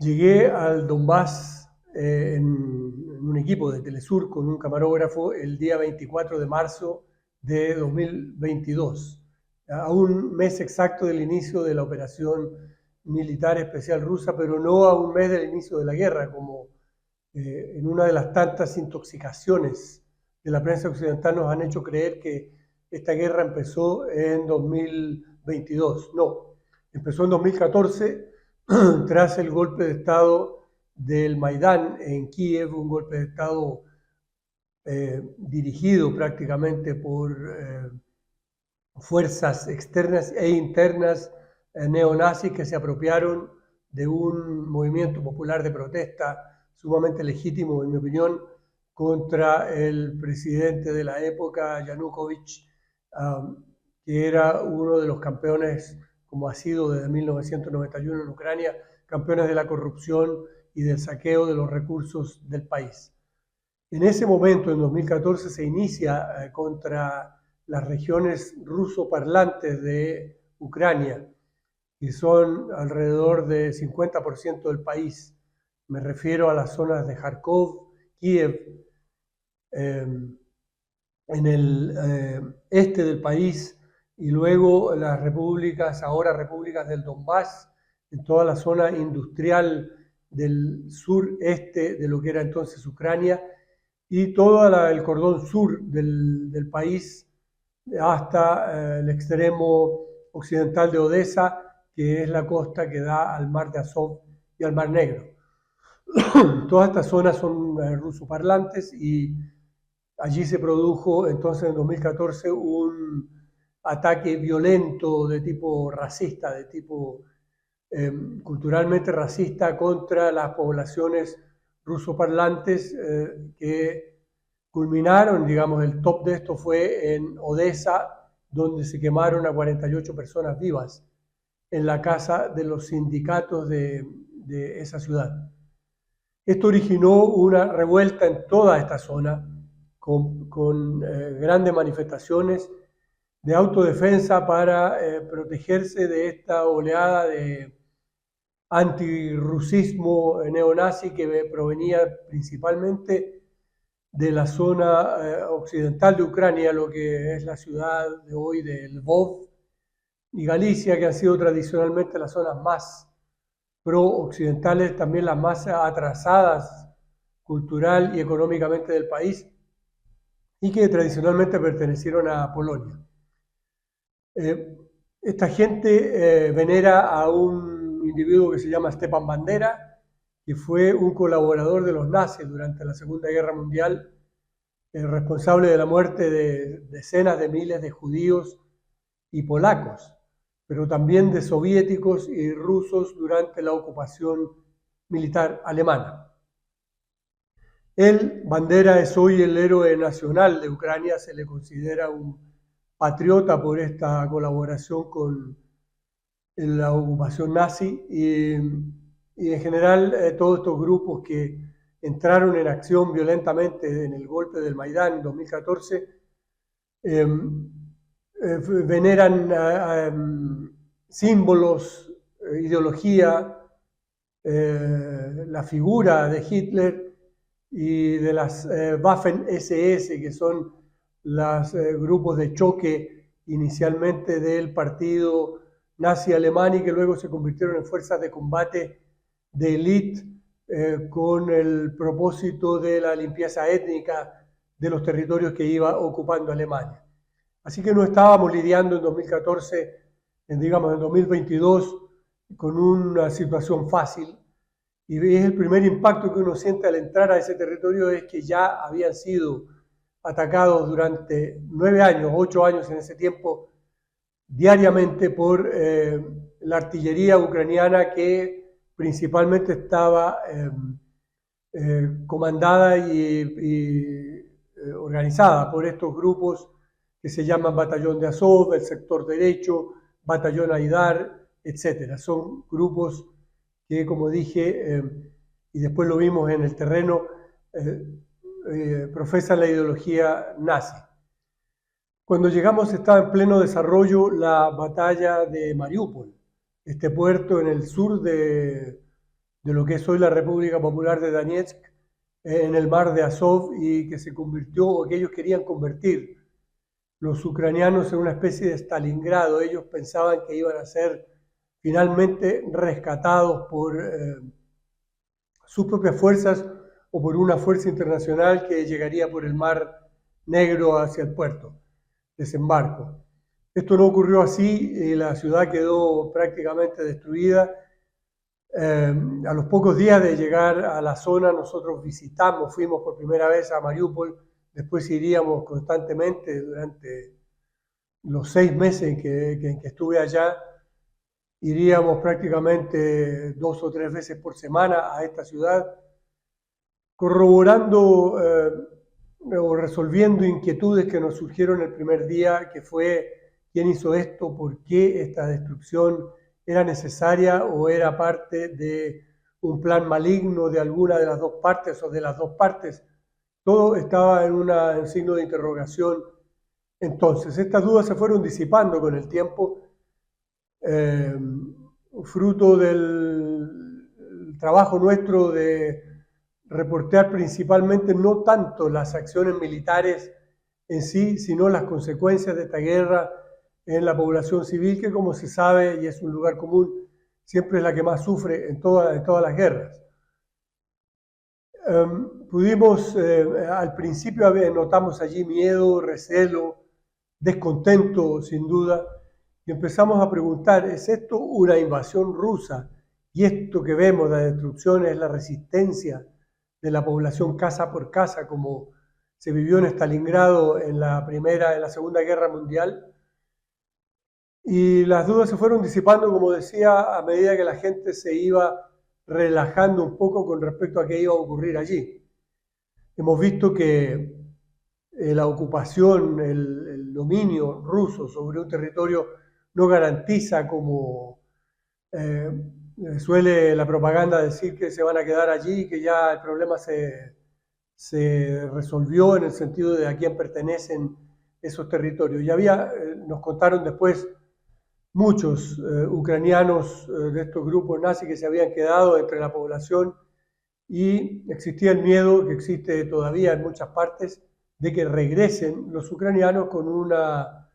Llegué al Donbass en un equipo de Telesur con un camarógrafo el día 24 de marzo de 2022, a un mes exacto del inicio de la operación militar especial rusa, pero no a un mes del inicio de la guerra, como en una de las tantas intoxicaciones de la prensa occidental nos han hecho creer que esta guerra empezó en 2022. No, empezó en 2014 tras el golpe de Estado del Maidán en Kiev, un golpe de Estado dirigido prácticamente por fuerzas externas e internas neonazis que se apropiaron de un movimiento popular de protesta sumamente legítimo, en mi opinión, contra el presidente de la época, Yanukovych, que era uno de los campeones, como ha sido desde 1991 en Ucrania, campeones de la corrupción y del saqueo de los recursos del país. En ese momento, en 2014, se inicia contra las regiones rusoparlantes de Ucrania, que son alrededor del 50% del país. Me refiero a las zonas de Kharkov, Kiev, en el este del país, y luego las repúblicas, ahora repúblicas del Donbass, en toda la zona industrial del sureste de lo que era entonces Ucrania, y todo el cordón sur del país hasta el extremo occidental de Odessa, que es la costa que da al mar de Azov y al mar Negro. Todas estas zonas son rusoparlantes y allí se produjo entonces en 2014 un ataque violento de tipo racista, de tipo culturalmente racista contra las poblaciones rusoparlantes que culminaron, digamos, el top de esto fue en Odessa, donde se quemaron a 48 personas vivas en la casa de los sindicatos de esa ciudad. Esto originó una revuelta en toda esta zona con grandes manifestaciones de autodefensa para protegerse de esta oleada de antirrusismo neonazi que provenía principalmente de la zona occidental de Ucrania, lo que es la ciudad de hoy de Lvov y Galicia, que han sido tradicionalmente las zonas más pro-occidentales, también las más atrasadas cultural y económicamente del país, y que tradicionalmente pertenecieron a Polonia. Esta gente venera a un individuo que se llama Stepan Bandera, que fue un colaborador de los nazis durante la Segunda Guerra Mundial, responsable de la muerte de decenas de miles de judíos y polacos, pero también de soviéticos y rusos durante la ocupación militar alemana. Él, Bandera, es hoy el héroe nacional de Ucrania, se le considera un patriota por esta colaboración con la ocupación nazi y en general todos estos grupos que entraron en acción violentamente en el golpe del Maidán en 2014 veneran símbolos, ideología, la figura de Hitler y de las Waffen-SS, que son los grupos de choque inicialmente del partido nazi alemán y que luego se convirtieron en fuerzas de combate de élite con el propósito de la limpieza étnica de los territorios que iba ocupando Alemania. Así que no estábamos lidiando en 2014, digamos en 2022, con una situación fácil. Y es el primer impacto que uno siente al entrar a ese territorio, es que ya habían sido atacados durante 9 años, 8 años en ese tiempo, diariamente por la artillería ucraniana que principalmente estaba comandada y organizada por estos grupos que se llaman Batallón de Azov, el Sector Derecho, Batallón Aidar, etc. Son grupos que, como dije, y después lo vimos en el terreno, profesan la ideología nazi. Cuando llegamos estaba en pleno desarrollo la batalla de Mariupol, este puerto en el sur de de lo que es hoy la República Popular de Donetsk en el mar de Azov y que se convirtió, o que ellos querían convertir los ucranianos en una especie de Stalingrado. Ellos pensaban que iban a ser finalmente rescatados por sus propias fuerzas o por una fuerza internacional que llegaría por el Mar Negro hacia el puerto, desembarco. Esto no ocurrió así y la ciudad quedó prácticamente destruida. A los pocos días de llegar a la zona nosotros fuimos por primera vez a Mariupol, después iríamos constantemente durante los 6 meses en que estuve allá, iríamos prácticamente 2 o 3 veces por semana a esta ciudad, corroborando o resolviendo inquietudes que nos surgieron el primer día, que fue quién hizo esto, por qué esta destrucción era necesaria o era parte de un plan maligno de alguna de las dos partes o de las dos partes. Todo estaba en un signo de interrogación. Entonces, estas dudas se fueron disipando con el tiempo, fruto del trabajo nuestro de reportear principalmente no tanto las acciones militares en sí, sino las consecuencias de esta guerra en la población civil, que como se sabe, y es un lugar común, siempre es la que más sufre en todas las guerras. Pudimos, al principio notamos allí miedo, recelo, descontento sin duda, y empezamos a preguntar, ¿es esto una invasión rusa? Y esto que vemos, la destrucción, es la resistencia de la población casa por casa, como se vivió en Stalingrado en la Segunda Guerra Mundial. Y las dudas se fueron disipando, como decía, a medida que la gente se iba relajando un poco con respecto a qué iba a ocurrir allí. Hemos visto que la ocupación, el dominio ruso sobre un territorio no garantiza, como suele la propaganda decir, que se van a quedar allí, que ya el problema se resolvió en el sentido de a quién pertenecen esos territorios. Nos contaron después muchos ucranianos de estos grupos nazis que se habían quedado entre la población, y existía el miedo, que existe todavía en muchas partes, de que regresen los ucranianos con una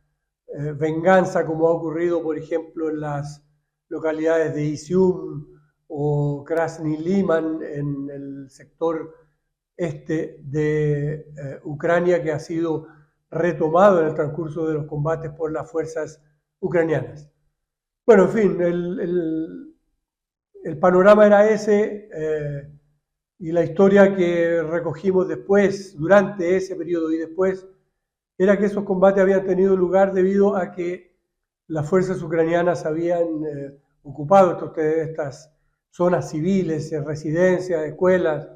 venganza, como ha ocurrido, por ejemplo, en las localidades de Izium o Krasny Liman, en el sector este de Ucrania, que ha sido retomado en el transcurso de los combates por las fuerzas ucranianas. Bueno, en fin, el panorama era ese, y la historia que recogimos después, durante ese periodo y después, era que esos combates habían tenido lugar debido a que las fuerzas ucranianas habían ocupado estas zonas civiles, residencias, escuelas,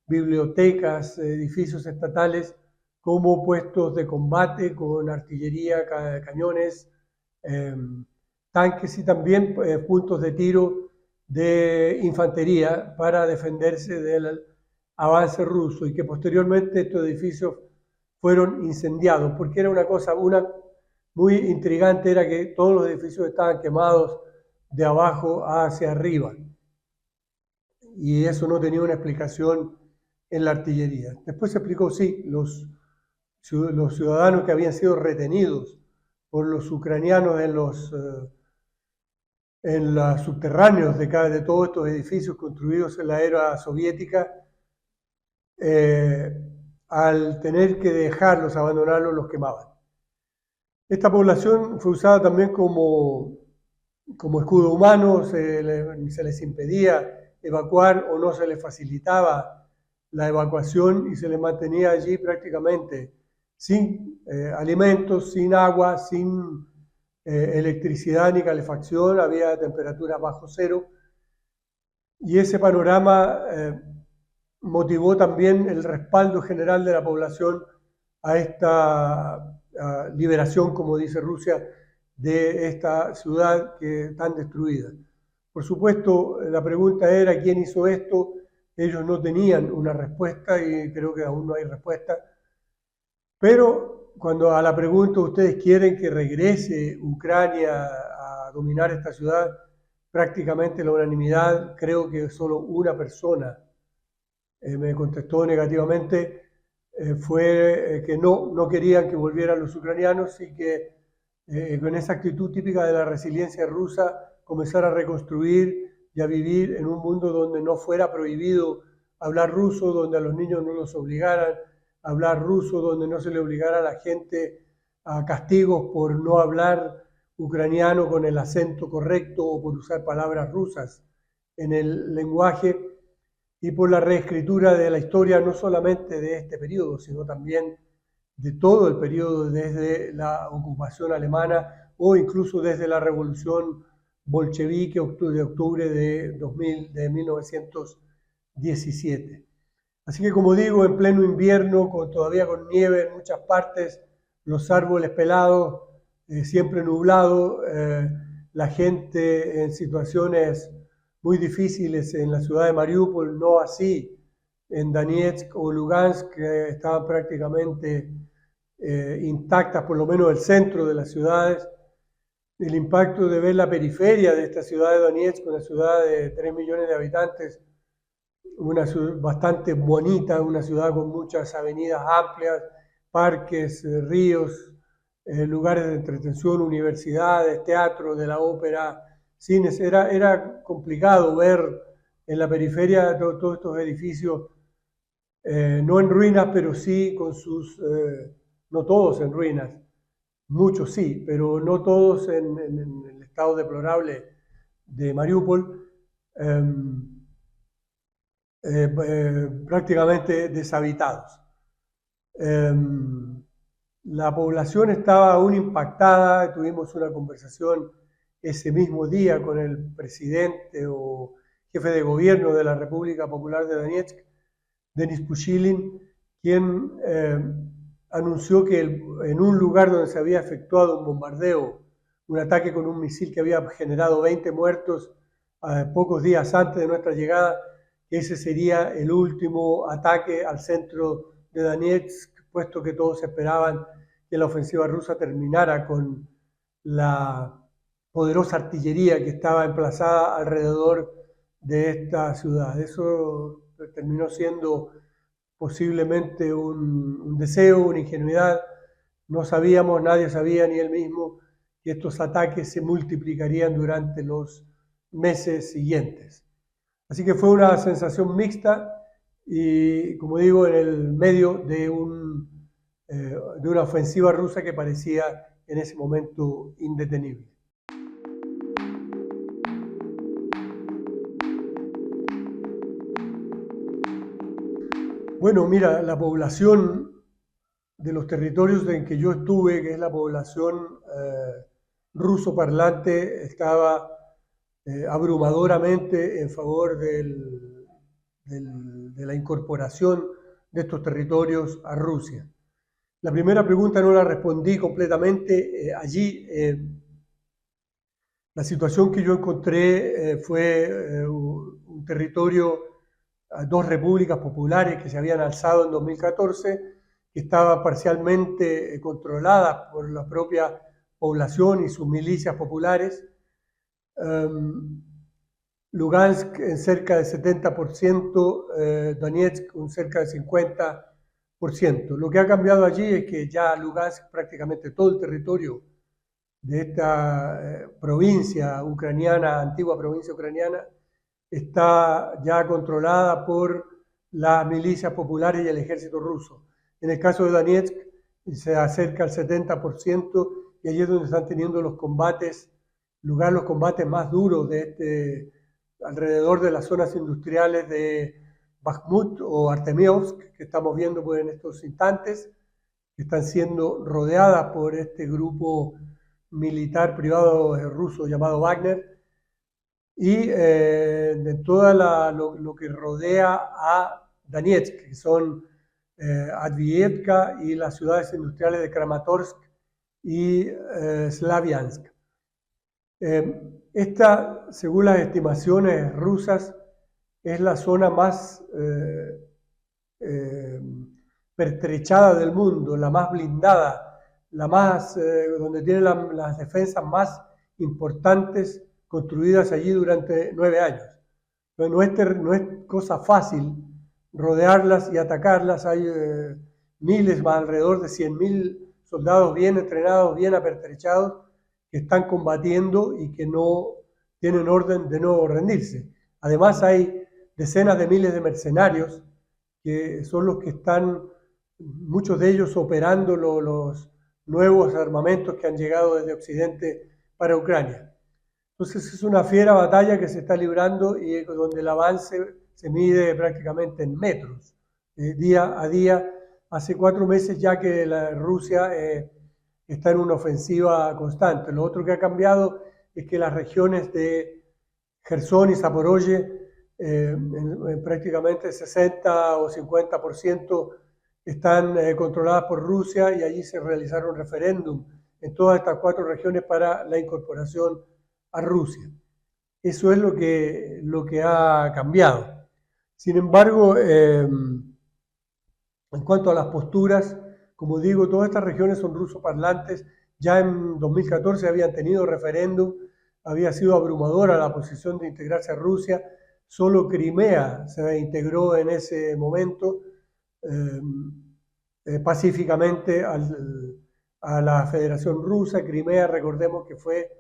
bibliotecas, edificios estatales, como puestos de combate con artillería, cañones, tanques y también puntos de tiro de infantería para defenderse del avance ruso, y que posteriormente estos edificios fueron incendiados, porque era una muy intrigante, era que todos los edificios estaban quemados de abajo hacia arriba, y eso no tenía una explicación en la artillería. Después se explicó, sí, los ciudadanos que habían sido retenidos por los ucranianos en los subterráneos de todos estos edificios construidos en la era soviética, al tener que dejarlos, abandonarlos, los quemaban. Esta población fue usada también como escudo humano, se les impedía evacuar o no se les facilitaba la evacuación y se les mantenía allí prácticamente sin alimentos, sin agua, sin electricidad ni calefacción, había temperaturas bajo cero, y ese panorama motivó también el respaldo general de la población a esta liberación, como dice Rusia, de esta ciudad que tan destruida. Por supuesto, la pregunta era quién hizo esto. Ellos no tenían una respuesta y creo que aún no hay respuesta. Pero cuando a la pregunta, ¿ustedes quieren que regrese Ucrania a dominar esta ciudad?, prácticamente la unanimidad. Creo que solo una persona me contestó negativamente, fue que no querían que volvieran los ucranianos y que con esa actitud típica de la resiliencia rusa comenzar a reconstruir y a vivir en un mundo donde no fuera prohibido hablar ruso, donde a los niños no los obligaran a hablar ruso, donde no se le obligara a la gente a castigos por no hablar ucraniano con el acento correcto o por usar palabras rusas en el lenguaje, y por la reescritura de la historia no solamente de este periodo, sino también de todo el periodo desde la ocupación alemana o incluso desde la revolución bolchevique de octubre de 1917. Así que, como digo, en pleno invierno, todavía con nieve en muchas partes, los árboles pelados, siempre nublado, la gente en situaciones muy difíciles en la ciudad de Mariupol, no así en Donetsk o Lugansk, que estaban prácticamente intactas, por lo menos el centro de las ciudades. El impacto de ver la periferia de esta ciudad de Donetsk, una ciudad de 3 millones de habitantes, una ciudad bastante bonita, una ciudad con muchas avenidas amplias, parques, ríos, lugares de entretención, universidades, teatro de la ópera, cines. Era complicado ver en la periferia todos estos edificios, no en ruinas, pero sí con sus, no todos en ruinas, muchos sí, pero no todos en el estado deplorable de Mariupol. Prácticamente deshabitados. La población estaba aún impactada. Tuvimos una conversación ese mismo día con el presidente o jefe de gobierno de la República Popular de Donetsk, Denis Pushilin, quien anunció que en un lugar donde se había efectuado un bombardeo, un ataque con un misil que había generado 20 muertos pocos días antes de nuestra llegada, ese sería el último ataque al centro de Donetsk, puesto que todos esperaban que la ofensiva rusa terminara con la poderosa artillería que estaba emplazada alrededor de esta ciudad. Eso terminó siendo posiblemente un deseo, una ingenuidad. No sabíamos, nadie sabía, ni él mismo, que estos ataques se multiplicarían durante los meses siguientes. Así que fue una sensación mixta y, como digo, en el medio de una ofensiva rusa que parecía en ese momento indetenible. Bueno, mira, la población de los territorios en que yo estuve, que es la población ruso parlante, estaba abrumadoramente en favor de la incorporación de estos territorios a Rusia. La primera pregunta no la respondí completamente allí. La situación que yo encontré fue un territorio, dos repúblicas populares que se habían alzado en 2014, que estaba parcialmente controlada por la propia población y sus milicias populares. Lugansk en cerca del 70%, Donetsk un cerca del 50%. Lo que ha cambiado allí es que ya Lugansk, prácticamente todo el territorio de esta provincia ucraniana, antigua provincia ucraniana, está ya controlada por las milicias populares y el ejército ruso. En el caso de Donetsk se acerca al 70% y allí es donde están teniendo los combates más duros de alrededor de las zonas industriales de Bakhmut o Artemiovsk, que estamos viendo pues, en estos instantes, que están siendo rodeadas por este grupo militar privado ruso llamado Wagner, y de toda lo que rodea a Donetsk, que son Adviivka y las ciudades industriales de Kramatorsk y Slaviansk. Esta, según las estimaciones rusas, es la zona más pertrechada del mundo, la más blindada, la más, donde tiene las defensas más importantes construidas allí durante 9 años. Entonces no es cosa fácil rodearlas y atacarlas. Hay miles, más alrededor de 100.000 soldados bien entrenados, bien apertrechados, que están combatiendo y que no tienen orden de no rendirse. Además hay decenas de miles de mercenarios que son los que están, muchos de ellos operando los nuevos armamentos que han llegado desde Occidente para Ucrania. Entonces es una fiera batalla que se está librando y donde el avance se mide prácticamente en metros, día a día. Hace 4 meses ya que Rusia está en una ofensiva constante. Lo otro que ha cambiado es que las regiones de Jersón y Zaporozhye, prácticamente 60 o 50% están controladas por Rusia, y allí se realizaron referéndum en todas estas 4 regiones para la incorporación a Rusia. Eso es lo que ha cambiado. Sin embargo, en cuanto a las posturas, como digo, todas estas regiones son rusoparlantes. Ya en 2014 habían tenido referéndum, había sido abrumadora la posición de integrarse a Rusia. Solo Crimea se integró en ese momento pacíficamente a la Federación Rusa. Crimea, recordemos que fue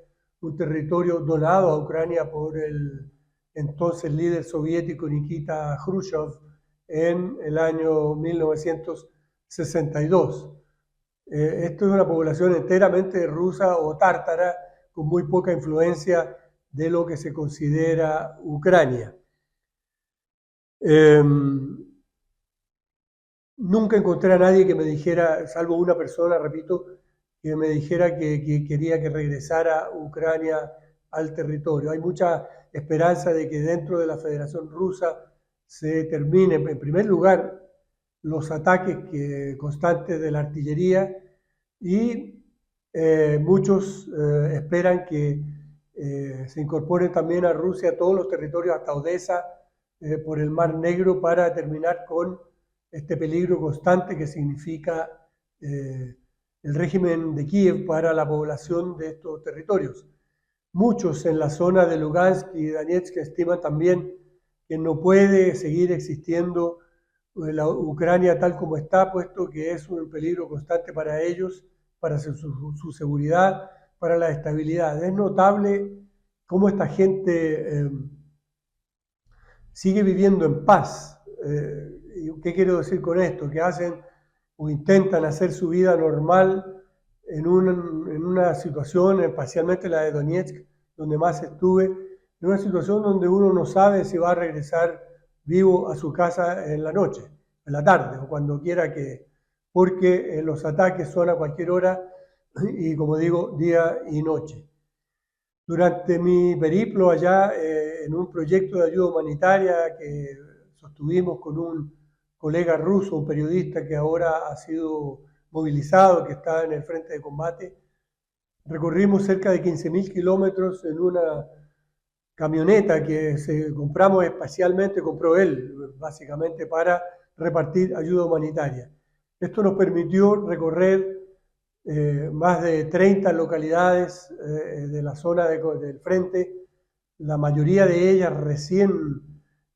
un territorio donado a Ucrania por el entonces líder soviético Nikita Khrushchev en el año 1962. Esto es una población enteramente rusa o tártara, con muy poca influencia de lo que se considera Ucrania. Nunca encontré a nadie que me dijera, salvo una persona, repito, que me dijera que quería que regresara Ucrania al territorio. Hay mucha esperanza de que dentro de la Federación Rusa se termine, en primer lugar, los ataques constantes de la artillería, y muchos esperan que se incorporen también a Rusia todos los territorios hasta Odessa, por el Mar Negro, para terminar con este peligro constante que significa el régimen de Kiev para la población de estos territorios. Muchos en la zona de Lugansk y Donetsk estiman también que no puede seguir existiendo la Ucrania tal como está, puesto que es un peligro constante para ellos, para su seguridad, para la estabilidad. Es notable cómo esta gente sigue viviendo en paz. ¿Qué quiero decir con esto? Que hacen o intentan hacer su vida normal en una situación, especialmente la de Donetsk, donde más estuve, en una situación donde uno no sabe si va a regresar vivo a su casa en la noche, en la tarde o cuando quiera porque los ataques son a cualquier hora y, como digo, día y noche. Durante mi periplo allá, en un proyecto de ayuda humanitaria que sostuvimos con un colega ruso, un periodista que ahora ha sido movilizado, que está en el frente de combate, recorrimos cerca de 15.000 kilómetros en una camioneta que compramos especialmente, compró él, básicamente para repartir ayuda humanitaria. Esto nos permitió recorrer más de 30 localidades de la zona del frente, la mayoría de ellas recién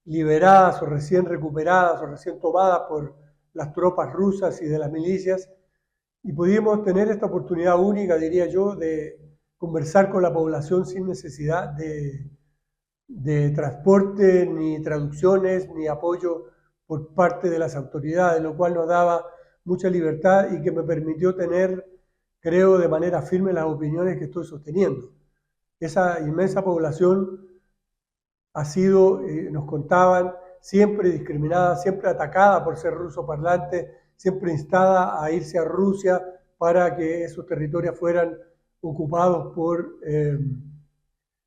liberadas o recién recuperadas o recién tomadas por las tropas rusas y de las milicias, y pudimos tener esta oportunidad única, diría yo, de conversar con la población sin necesidad de transporte, ni traducciones, ni apoyo por parte de las autoridades, lo cual nos daba mucha libertad y que me permitió tener, creo, de manera firme las opiniones que estoy sosteniendo. Esa inmensa población ha sido, nos contaban, siempre discriminada, siempre atacada por ser rusoparlante, siempre instada a irse a Rusia para que esos territorios fueran ocupados por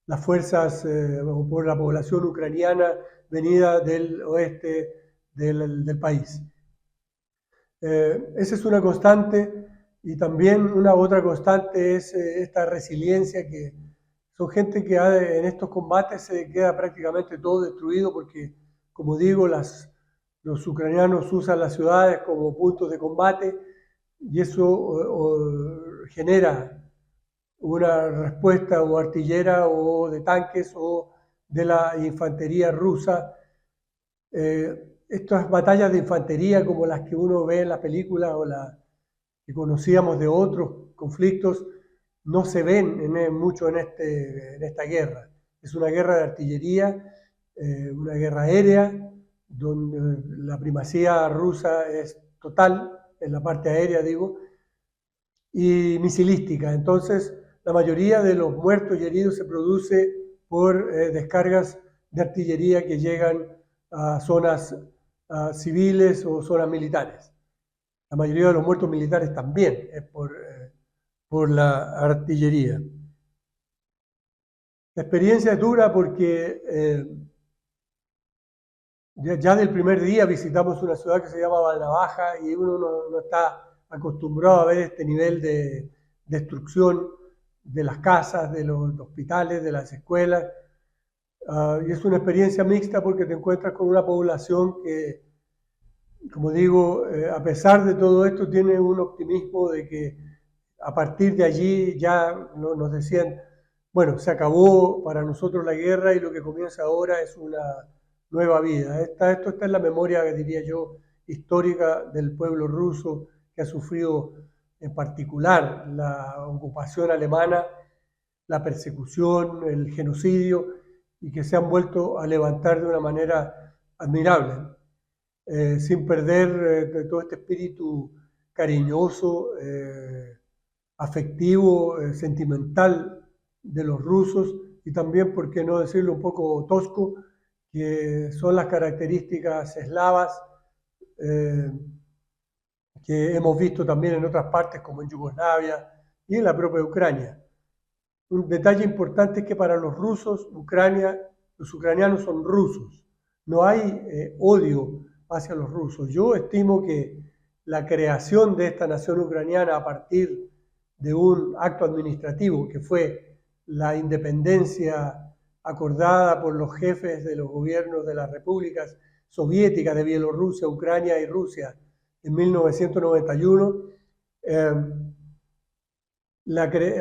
las fuerzas o por la población ucraniana venida del oeste del país. Esa es una constante, y también una otra constante es esta resiliencia, que son gente que en estos combates se queda prácticamente todo destruido porque, como digo, los ucranianos usan las ciudades como puntos de combate, y eso genera una respuesta o artillera o de tanques o de la infantería rusa. Estas batallas de infantería como las que uno ve en la película o las que conocíamos de otros conflictos no se ven mucho en esta guerra. Es una guerra de artillería, una guerra aérea, donde la primacía rusa es total, en la parte aérea digo, y misilística. Entonces, la mayoría de los muertos y heridos se produce por descargas de artillería que llegan a zonas civiles o zonas militares. La mayoría de los muertos militares también es por la artillería. La experiencia es dura porque ya del primer día visitamos una ciudad que se llama Valnavaja y uno no está acostumbrado a ver este nivel de destrucción de las casas, de los hospitales, de las escuelas. Y es una experiencia mixta porque te encuentras con una población que, como digo, a pesar de todo esto, tiene un optimismo de que a partir de allí ya nos decían, bueno, se acabó para nosotros la guerra y lo que comienza ahora es una nueva vida. Esto está en la memoria, diría yo, histórica del pueblo ruso que ha sufrido en particular la ocupación alemana, la persecución, el genocidio, y que se han vuelto a levantar de una manera admirable, sin perder todo este espíritu cariñoso, afectivo, sentimental de los rusos y también, por qué no decirlo, un poco tosco, que son las características eslavas que hemos visto también en otras partes como en Yugoslavia y en la propia Ucrania. Un detalle importante es que para los rusos, los ucranianos son rusos. No hay odio hacia los rusos. Yo estimo que la creación de esta nación ucraniana a partir de un acto administrativo que fue la independencia acordada por los jefes de los gobiernos de las repúblicas soviéticas de Bielorrusia, Ucrania y Rusia en 1991,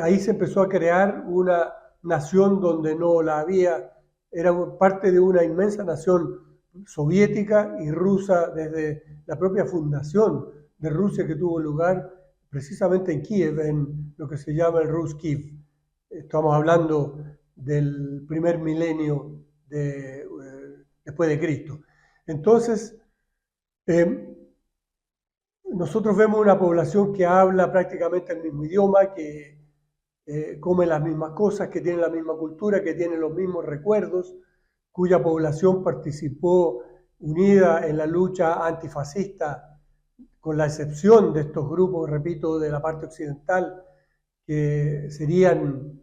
ahí se empezó a crear una nación donde no la había, era parte de una inmensa nación soviética y rusa desde la propia fundación de Rusia que tuvo lugar precisamente en Kiev, en lo que se llama el Rus Kiev. Estamos hablando del primer milenio después de Cristo. Entonces, nosotros vemos una población que habla prácticamente el mismo idioma, que come las mismas cosas, que tiene la misma cultura, que tiene los mismos recuerdos, cuya población participó unida en la lucha antifascista, con la excepción de estos grupos, repito, de la parte occidental, que serían,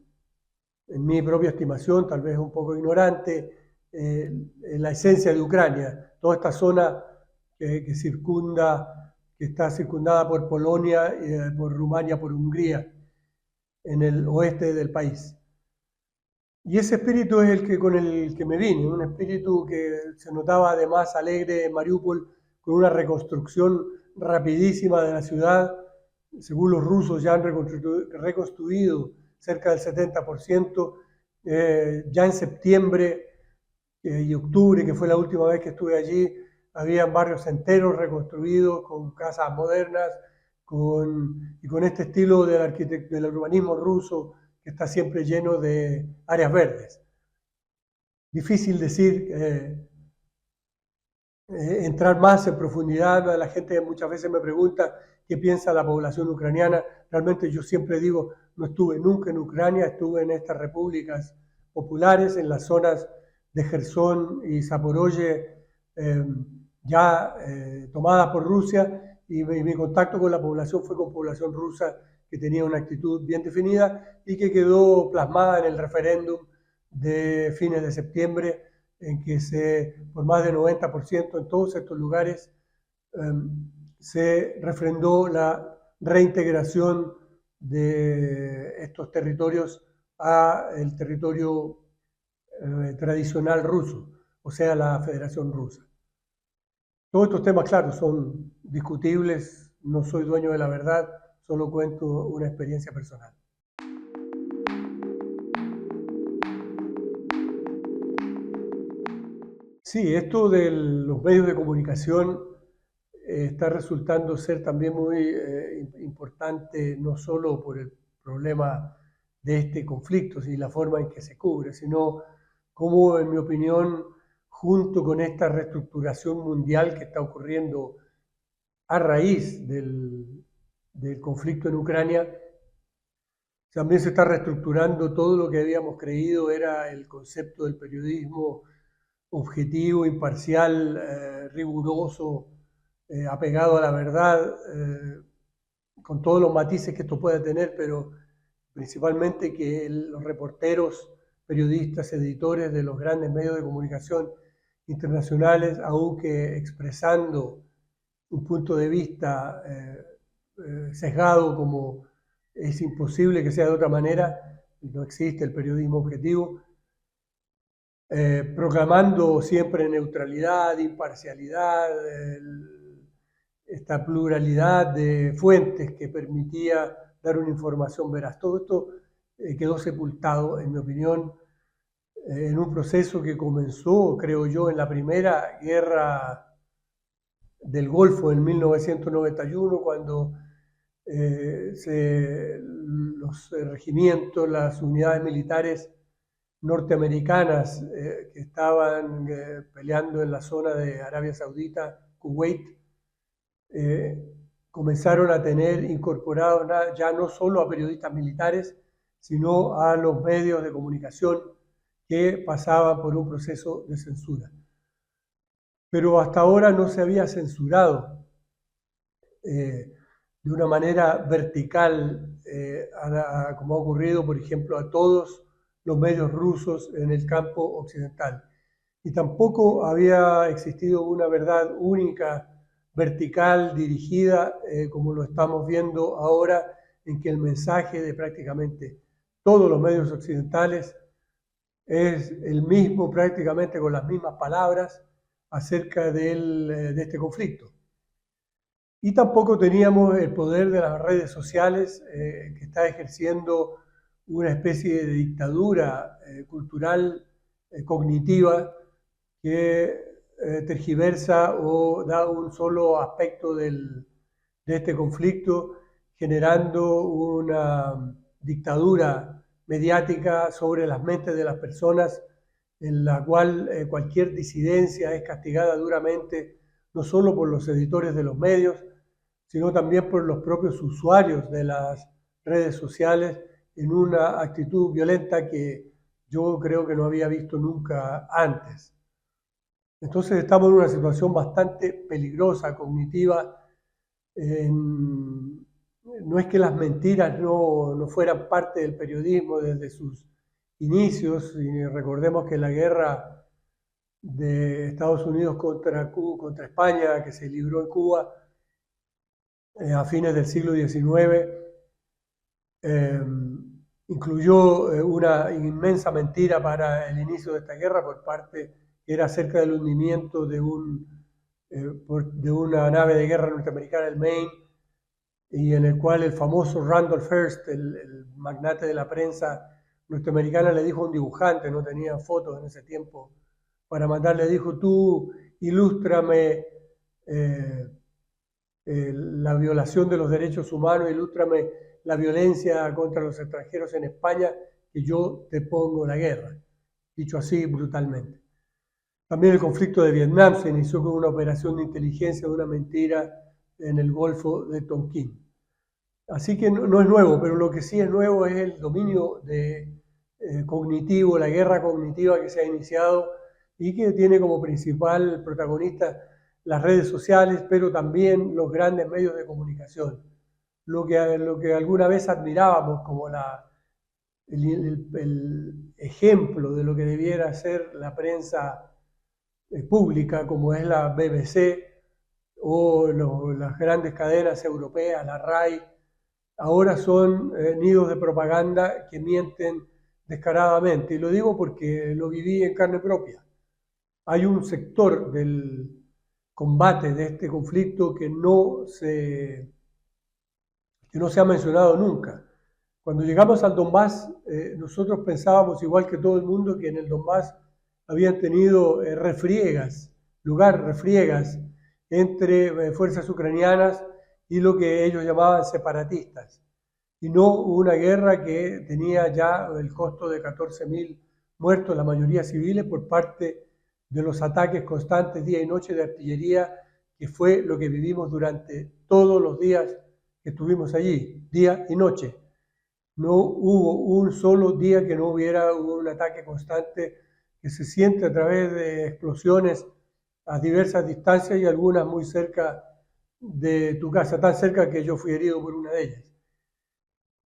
en mi propia estimación, tal vez un poco ignorante, en la esencia de Ucrania, toda esta zona que está circundada por Polonia, por Rumania, por Hungría, en el oeste del país. Y ese espíritu es con el que me vine, un espíritu que se notaba además alegre en Mariupol, con una reconstrucción rapidísima de la ciudad. Según los rusos ya han reconstruido cerca del 70%. Ya en septiembre y octubre, que fue la última vez que estuve allí, habían barrios enteros reconstruidos con casas modernas, y con este estilo del urbanismo ruso que está siempre lleno de áreas verdes. Difícil decir, entrar más en profundidad. La gente muchas veces me pregunta qué piensa la población ucraniana. Realmente yo siempre digo, no estuve nunca en Ucrania, estuve en estas repúblicas populares, en las zonas de Jersón y Zaporozhye, ya tomadas por Rusia, y mi contacto con la población fue con población rusa que tenía una actitud bien definida y que quedó plasmada en el referéndum de fines de septiembre, en que por más del 90% en todos estos lugares se refrendó la reintegración de estos territorios al territorio tradicional ruso, o sea, la Federación Rusa. Todos estos temas, claro, son discutibles, no soy dueño de la verdad, solo cuento una experiencia personal. Sí, esto de los medios de comunicación está resultando ser también muy importante, no solo por el problema de este conflicto y la forma en que se cubre, sino como, en mi opinión, junto con esta reestructuración mundial que está ocurriendo a raíz del conflicto en Ucrania, también se está reestructurando todo lo que habíamos creído era el concepto del periodismo objetivo, imparcial, riguroso, apegado a la verdad, con todos los matices que esto puede tener, pero principalmente que los reporteros, periodistas, editores de los grandes medios de comunicación internacionales, aunque expresando un punto de vista sesgado, como es imposible que sea de otra manera, no existe el periodismo objetivo, proclamando siempre neutralidad, imparcialidad, esta pluralidad de fuentes que permitía dar una información veraz. Todo esto quedó sepultado, en mi opinión, en un proceso que comenzó, creo yo, en la primera guerra del Golfo en 1991, cuando los regimientos, las unidades militares norteamericanas que estaban peleando en la zona de Arabia Saudita, Kuwait, comenzaron a tener incorporados ya no solo a periodistas militares, sino a los medios de comunicación que pasaban por un proceso de censura. Pero hasta ahora no se había censurado de una manera vertical, como ha ocurrido, por ejemplo, a todos los medios rusos en el campo occidental. Y tampoco había existido una verdad única, vertical, dirigida, como lo estamos viendo ahora, en que el mensaje de prácticamente todos los medios occidentales es el mismo, prácticamente con las mismas palabras, acerca de este conflicto. Y tampoco teníamos el poder de las redes sociales, que está ejerciendo una especie de dictadura cultural, cognitiva, que tergiversa o da un solo aspecto de este conflicto, generando una dictadura mediática sobre las mentes de las personas, en la cual cualquier disidencia es castigada duramente, no solo por los editores de los medios, sino también por los propios usuarios de las redes sociales, en una actitud violenta que yo creo que no había visto nunca antes. Entonces estamos en una situación bastante peligrosa, cognitiva. No es que las mentiras no fueran parte del periodismo desde sus inicios, y recordemos que la guerra de Estados Unidos contra España, que se libró en Cuba a fines del siglo XIX, incluyó una inmensa mentira para el inicio de esta guerra por parte que era acerca del hundimiento de una nave de guerra norteamericana, el Maine, y en el cual el famoso Randolph Hearst, el magnate de la prensa norteamericana, le dijo a un dibujante, no tenía fotos en ese tiempo para mandar, le dijo: tú ilústrame la violación de los derechos humanos, ilústrame la violencia contra los extranjeros en España, que yo te pongo la guerra, dicho así brutalmente. También el conflicto de Vietnam se inició con una operación de inteligencia de una mentira en el Golfo de Tonkin. Así que no es nuevo, pero lo que sí es nuevo es el dominio cognitivo, la guerra cognitiva que se ha iniciado y que tiene como principal protagonista las redes sociales, pero también los grandes medios de comunicación. Lo que alguna vez admirábamos como el ejemplo de lo que debiera ser la prensa pública, como es la BBC o las grandes cadenas europeas, la RAI, ahora son nidos de propaganda que mienten descaradamente. Y lo digo porque lo viví en carne propia. Hay un sector del combate de este conflicto que no se ha mencionado nunca. Cuando llegamos al Donbass, nosotros pensábamos, igual que todo el mundo, que en el Donbass habían tenido refriegas entre fuerzas ucranianas y lo que ellos llamaban separatistas. Y no una guerra que tenía ya el costo de 14.000 muertos, la mayoría civiles, por parte de los ataques constantes día y noche de artillería, que fue lo que vivimos durante todos los días que estuvimos allí, día y noche. No hubo un solo día que no hubiera un ataque constante que se siente a través de explosiones a diversas distancias y algunas muy cerca de tu casa, tan cerca que yo fui herido por una de ellas.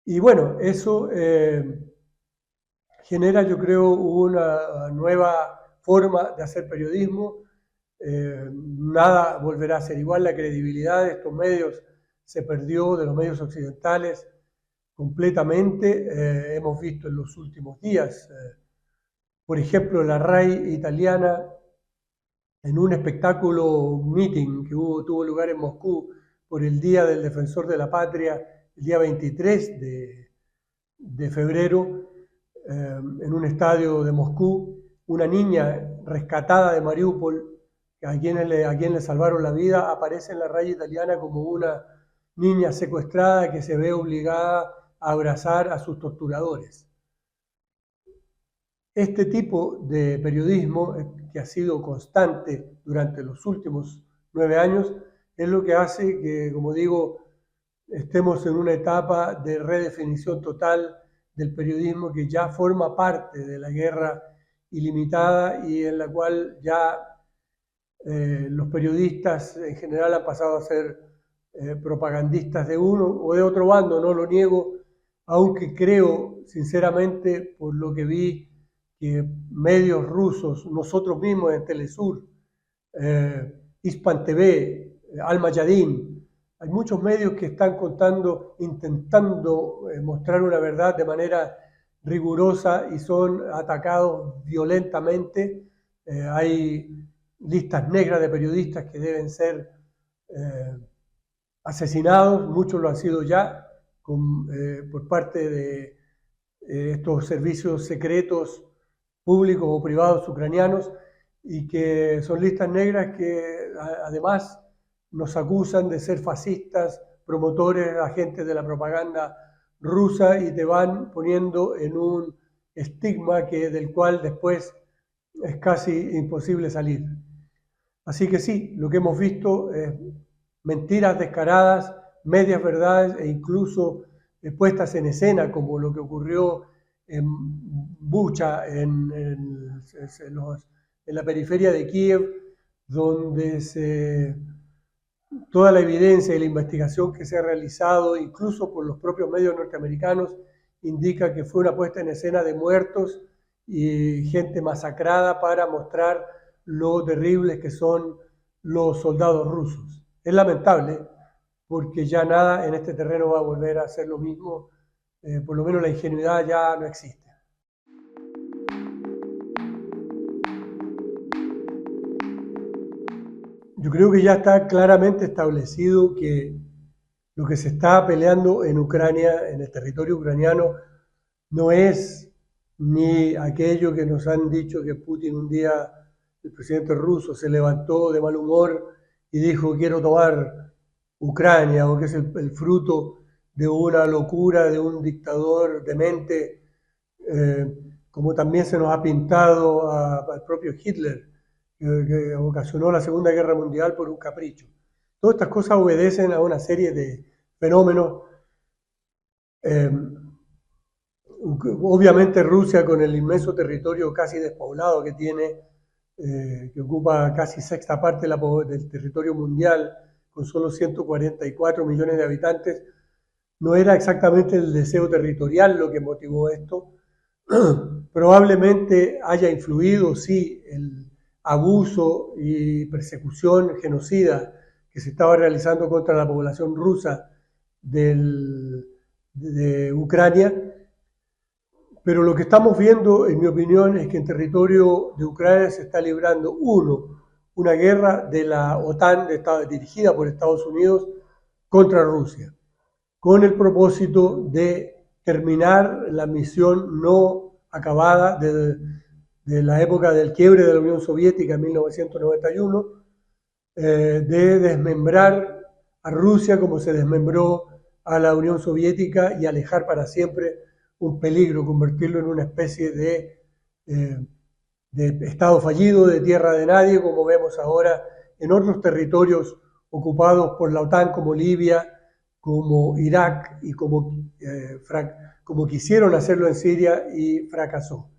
Y bueno, eso genera, yo creo, una nueva forma de hacer periodismo. Nada volverá a ser igual, la credibilidad de estos medios se perdió, de los medios occidentales, completamente. Hemos visto en los últimos días, por ejemplo, la RAI italiana, en un espectáculo meeting que tuvo lugar en Moscú por el Día del Defensor de la Patria, el día 23 de febrero, en un estadio de Moscú, una niña rescatada de Mariupol, a quien le salvaron la vida, aparece en la RAI italiana como una niña secuestrada que se ve obligada a abrazar a sus torturadores. Este tipo de periodismo, que ha sido constante durante los últimos 9 años, es lo que hace que, como digo, estemos en una etapa de redefinición total del periodismo que ya forma parte de la guerra ilimitada y en la cual ya los periodistas en general han pasado a ser propagandistas de uno o de otro bando, no lo niego, aunque creo sinceramente, por lo que vi, que medios rusos, nosotros mismos en Telesur, Hispan TV, Al Mayadin, hay muchos medios que están intentando mostrar una verdad de manera rigurosa y son atacados violentamente. Hay listas negras de periodistas que deben ser asesinados, muchos lo han sido ya por parte de estos servicios secretos públicos o privados ucranianos, y que son listas negras que además nos acusan de ser fascistas, promotores, agentes de la propaganda rusa, y te van poniendo en un estigma del cual después es casi imposible salir. Así que sí, lo que hemos visto es mentiras descaradas, medias verdades e incluso puestas en escena, como lo que ocurrió en Bucha, en la periferia de Kiev, donde toda la evidencia y la investigación que se ha realizado, incluso por los propios medios norteamericanos, indica que fue una puesta en escena de muertos y gente masacrada para mostrar lo terribles que son los soldados rusos. Es lamentable, porque ya nada en este terreno va a volver a ser lo mismo, por lo menos la ingenuidad ya no existe. Yo creo que ya está claramente establecido que lo que se está peleando en Ucrania, en el territorio ucraniano, no es ni aquello que nos han dicho que Putin un día, el presidente ruso, se levantó de mal humor y dijo quiero tomar Ucrania, o que es el fruto de una locura de un dictador demente, como también se nos ha pintado al propio Hitler, que ocasionó la Segunda Guerra Mundial por un capricho. Todas estas cosas obedecen a una serie de fenómenos. Obviamente Rusia, con el inmenso territorio casi despoblado que tiene, que ocupa casi sexta parte del territorio mundial, con solo 144 millones de habitantes, no era exactamente el deseo territorial lo que motivó esto. Probablemente haya influido, sí, el abuso y persecución genocida que se estaba realizando contra la población rusa de Ucrania, pero lo que estamos viendo, en mi opinión, es que en territorio de Ucrania se está librando, una guerra de la OTAN, dirigida por Estados Unidos, contra Rusia, con el propósito de terminar la misión no acabada de de la época del quiebre de la Unión Soviética en 1991, de desmembrar a Rusia como se desmembró a la Unión Soviética y alejar para siempre un peligro, convertirlo en una especie de Estado fallido, de tierra de nadie, como vemos ahora en otros territorios ocupados por la OTAN, como Libia, como Irak y como quisieron hacerlo en Siria y fracasó.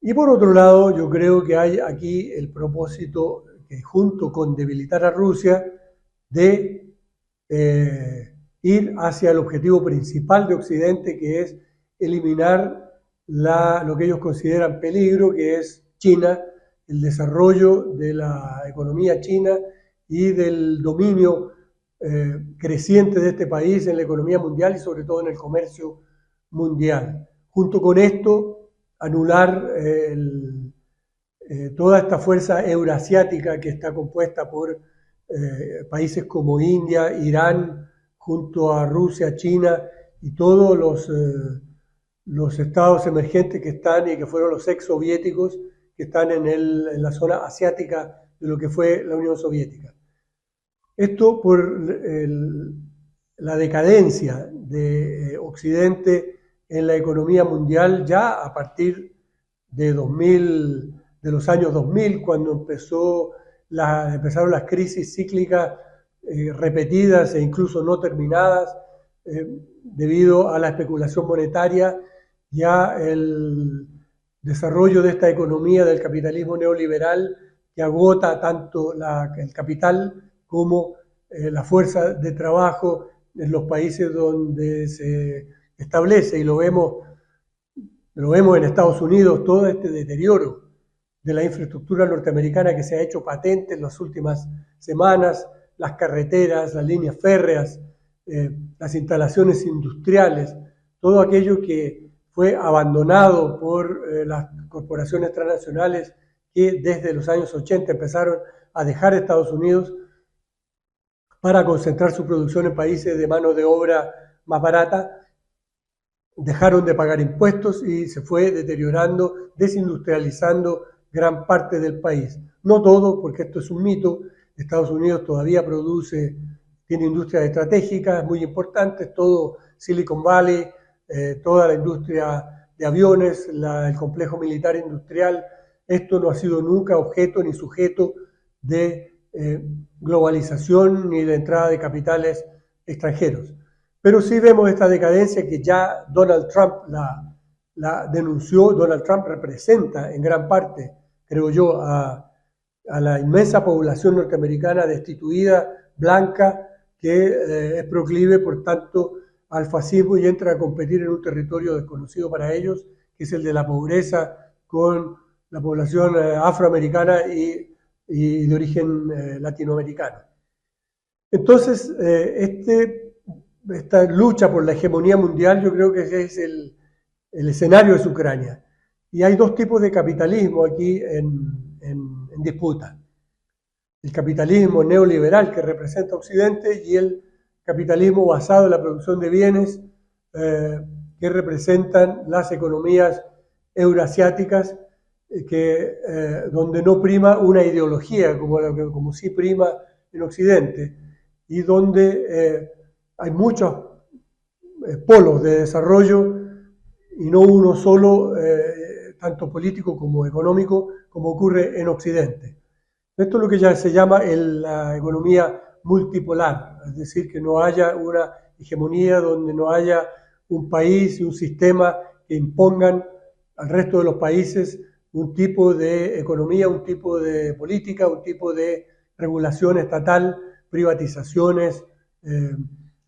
Y por otro lado, yo creo que hay aquí el propósito, que junto con debilitar a Rusia, de ir hacia el objetivo principal de Occidente, que es eliminar lo que ellos consideran peligro, que es China, el desarrollo de la economía china y del dominio creciente de este país en la economía mundial y sobre todo en el comercio mundial. Junto con esto, anular toda esta fuerza eurasiática que está compuesta por países como India, Irán, junto a Rusia, China y todos los estados emergentes que están y que fueron los ex soviéticos que están en la zona asiática de lo que fue la Unión Soviética. Esto por la decadencia de Occidente en la economía mundial ya a partir de los años 2000, cuando empezaron las crisis cíclicas repetidas e incluso no terminadas debido a la especulación monetaria, ya el desarrollo de esta economía del capitalismo neoliberal que agota tanto el capital como la fuerza de trabajo en los países donde se establece, y lo vemos en Estados Unidos, todo este deterioro de la infraestructura norteamericana que se ha hecho patente en las últimas semanas, las carreteras, las líneas férreas, las instalaciones industriales, todo aquello que fue abandonado por las corporaciones transnacionales que desde los años 80 empezaron a dejar Estados Unidos para concentrar su producción en países de mano de obra más barata, dejaron de pagar impuestos y se fue deteriorando, desindustrializando gran parte del país. No todo, porque esto es un mito. Estados Unidos todavía tiene industrias estratégicas muy importantes, todo Silicon Valley, toda la industria de aviones, el complejo militar industrial. Esto no ha sido nunca objeto ni sujeto de globalización ni de entrada de capitales extranjeros. Pero sí vemos esta decadencia que ya Donald Trump la denunció. Donald Trump representa en gran parte, creo yo, a la inmensa población norteamericana destituida, blanca, que es proclive, por tanto, al fascismo y entra a competir en un territorio desconocido para ellos, que es el de la pobreza, con la población afroamericana y de origen latinoamericano. Entonces, esta lucha por la hegemonía mundial yo creo que es el escenario de Ucrania. Y hay dos tipos de capitalismo aquí en disputa. El capitalismo neoliberal que representa Occidente y el capitalismo basado en la producción de bienes que representan las economías eurasiáticas, donde no prima una ideología como sí prima en Occidente, y donde hay muchos polos de desarrollo y no uno solo, tanto político como económico, como ocurre en Occidente. Esto es lo que ya se llama la economía multipolar, es decir, que no haya una hegemonía donde no haya un país y un sistema que impongan al resto de los países un tipo de economía, un tipo de política, un tipo de regulación estatal, privatizaciones,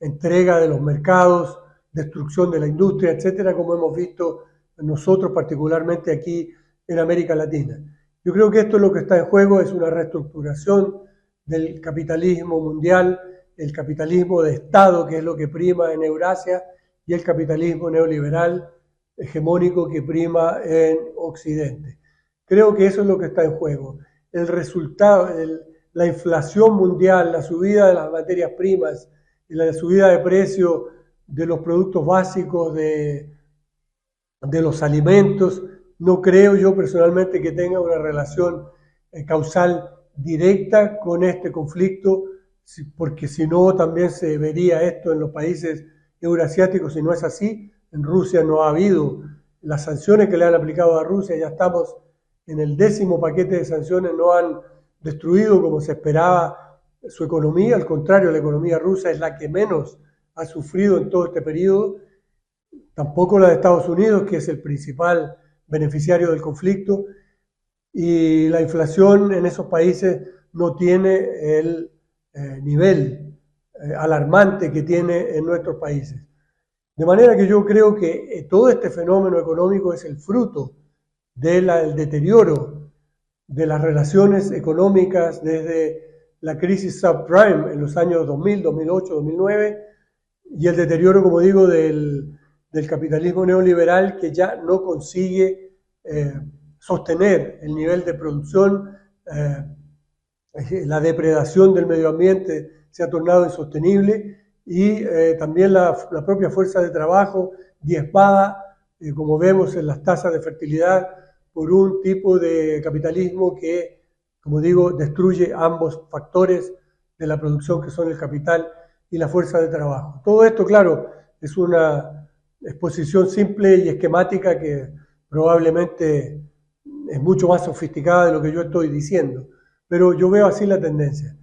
entrega de los mercados, destrucción de la industria, etcétera, como hemos visto nosotros particularmente aquí en América Latina. Yo creo que esto es lo que está en juego, es una reestructuración del capitalismo mundial, el capitalismo de Estado, que es lo que prima en Eurasia, y el capitalismo neoliberal hegemónico que prima en Occidente. Creo que eso es lo que está en juego. El resultado, la inflación mundial, la subida de las materias primas y la subida de precio de los productos básicos, de los alimentos, no creo yo personalmente que tenga una relación causal directa con este conflicto, porque si no también se vería esto en los países euroasiáticos. Si no es así, en Rusia no ha habido las sanciones que le han aplicado a Rusia, ya estamos en el 10º paquete de sanciones, no han destruido como se esperaba su economía, al contrario, la economía rusa es la que menos ha sufrido en todo este periodo, tampoco la de Estados Unidos, que es el principal beneficiario del conflicto, y la inflación en esos países no tiene el nivel alarmante que tiene en nuestros países. De manera que yo creo que todo este fenómeno económico es el fruto del deterioro de las relaciones económicas desde la crisis subprime en los años 2000, 2008, 2009 y el deterioro, como digo, del capitalismo neoliberal que ya no consigue sostener el nivel de producción, la depredación del medio ambiente se ha tornado insostenible y también la propia fuerza de trabajo diezmada, como vemos en las tasas de fertilidad, por un tipo de capitalismo que, como digo, destruye ambos factores de la producción que son el capital y la fuerza de trabajo. Todo esto, claro, es una exposición simple y esquemática que probablemente es mucho más sofisticada de lo que yo estoy diciendo, pero yo veo así la tendencia.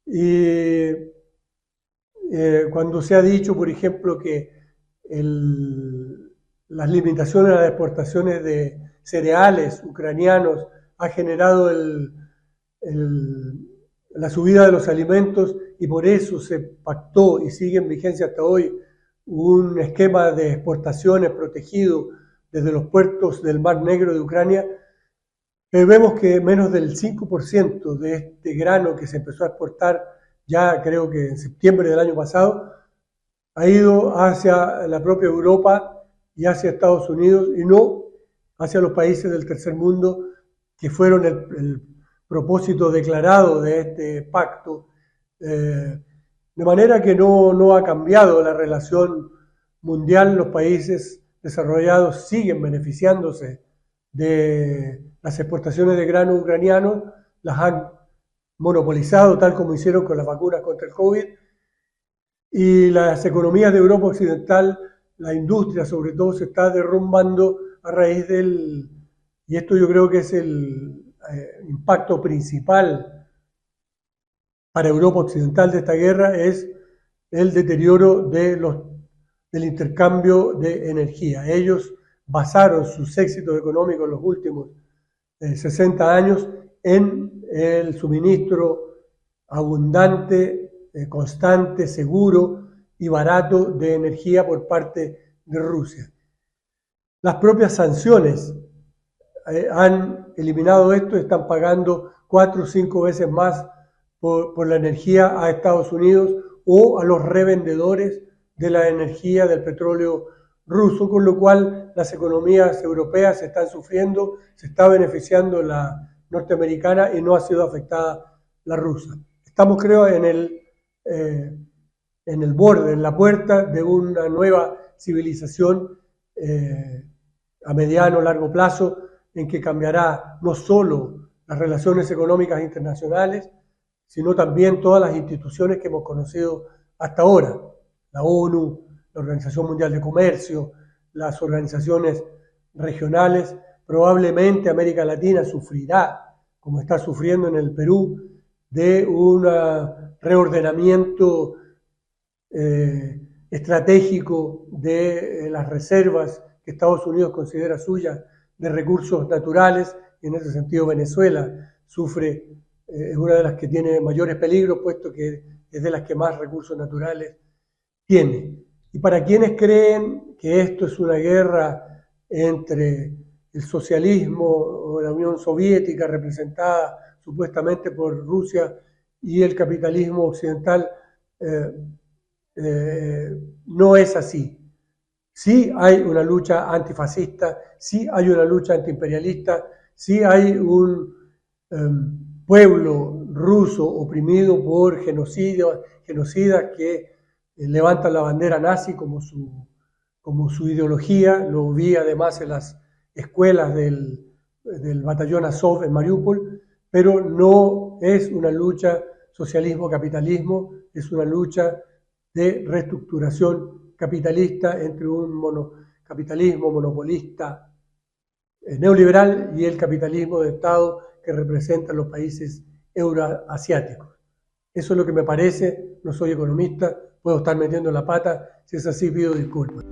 Y cuando se ha dicho, por ejemplo, que las limitaciones a las exportaciones de cereales ucranianos ha generado la subida de los alimentos y por eso se pactó y sigue en vigencia hasta hoy un esquema de exportaciones protegido desde los puertos del Mar Negro de Ucrania, vemos que menos del 5% de este grano que se empezó a exportar ya creo que en septiembre del año pasado ha ido hacia la propia Europa y hacia Estados Unidos y no hacia los países del tercer mundo que fueron el propósito declarado de este pacto. De manera que no ha cambiado la relación mundial, los países desarrollados siguen beneficiándose de las exportaciones de grano ucraniano, las han monopolizado tal como hicieron con las vacunas contra el COVID, y las economías de Europa Occidental, la industria sobre todo, se está derrumbando a raíz y esto yo creo que es el impacto principal para Europa Occidental de esta guerra, es el deterioro del intercambio de energía. Ellos basaron sus éxitos económicos en los últimos 60 años en el suministro abundante, constante, seguro y barato de energía por parte de Rusia. Las propias sanciones han eliminado esto y están pagando 4 o 5 veces más por la energía a Estados Unidos o a los revendedores de la energía del petróleo ruso, con lo cual las economías europeas están sufriendo, se está beneficiando la norteamericana y no ha sido afectada la rusa. Estamos, creo, en el borde, en la puerta de una nueva civilización a mediano o largo plazo, en que cambiará no solo las relaciones económicas internacionales, sino también todas las instituciones que hemos conocido hasta ahora, la ONU, la Organización Mundial de Comercio, las organizaciones regionales. Probablemente América Latina sufrirá, como está sufriendo en el Perú, de un reordenamiento estratégico de las reservas que Estados Unidos considera suyas de recursos naturales, y en ese sentido Venezuela sufre, es una de las que tiene mayores peligros, puesto que es de las que más recursos naturales tiene. Y para quienes creen que esto es una guerra entre el socialismo o la Unión Soviética, representada supuestamente por Rusia, y el capitalismo occidental, no es así. Sí hay una lucha antifascista, sí hay una lucha antiimperialista, sí hay un pueblo ruso oprimido por genocidas que levantan la bandera nazi como su ideología. Lo vi además en las escuelas del batallón Azov en Mariupol, pero no es una lucha socialismo-capitalismo, es una lucha de reestructuración capitalista entre un capitalismo monopolista neoliberal y el capitalismo de Estado que representan los países euroasiáticos. Eso es lo que me parece, no soy economista, puedo estar metiendo la pata, si es así pido disculpas.